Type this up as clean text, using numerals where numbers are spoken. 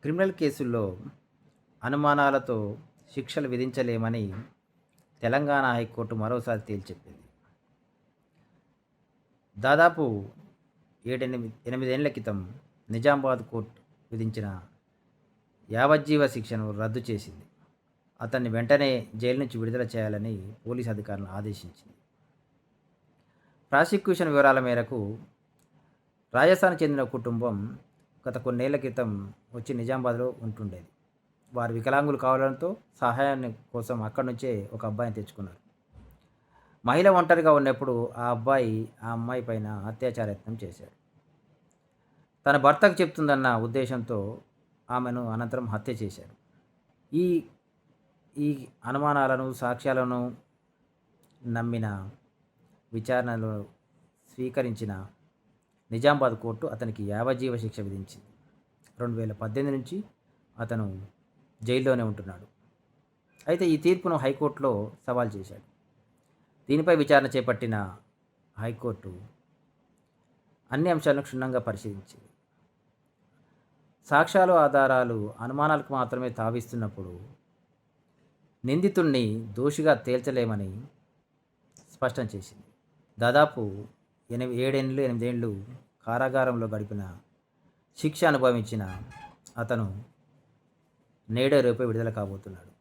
Criminal కేసుల్లో అనుమానాలతో శిక్షలు విధించలేమని Telangana high court మరోసారి తేల్చెప్పింది. దాదాపు 8 ఏళ్ల క్రితం నిజామాబాద్ కోర్టు విధించిన యావజ్జీవ శిక్షను రద్దు చేసింది. అతన్ని వెంటనే జైలు నుంచి విడుదల చేయాలని పోలీసు అధికారులను ఆదేశించింది. ప్రాసిక్యూషన్ వివరాల మేరకు రాజస్థాన్ చెందిన కుటుంబం గత కొన్నేళ్ల క్రితం వచ్చి నిజామాబాద్లో ఉంటుండేది. వారు వికలాంగులు కావడంతో సహాయాన్ని కోసం అక్కడి నుంచే ఒక అబ్బాయిని తెచ్చుకున్నారు. మహిళ ఒంటరిగా ఉన్నప్పుడు ఆ అబ్బాయి ఆ అమ్మాయి పైన అత్యాచార యత్నం చేశాడు. తన భర్తకు చెప్తుందన్న ఉద్దేశంతో ఆమెను అనంతరం హత్య చేశాడు. ఈ ఈ అనుమానాలను సాక్ష్యాలను నమ్మిన విచారణలో స్వీకరించిన నిజామాబాద్ కోర్టు అతనికి యావజ్జీవ శిక్ష విధించింది. 2018 నుంచి అతను జైల్లోనే ఉంటున్నాడు. అయితే ఈ తీర్పును హైకోర్టులో సవాల్ చేశాడు. దీనిపై విచారణ చేపట్టిన హైకోర్టు అన్ని అంశాలను క్షుణ్ణంగా పరిశీలించింది. సాక్ష్యాలు ఆధారాలు అనుమానాలకు మాత్రమే తావిస్తున్నప్పుడు నిందితుణ్ణి దోషిగా తేల్చలేమని స్పష్టం చేసింది. దాదాపు 8 ఏళ్ళు కారాగారంలో గడిపిన శిక్ష అనుభవించిన అతను నేడే రేపే విడుదల కాబోతున్నాడు.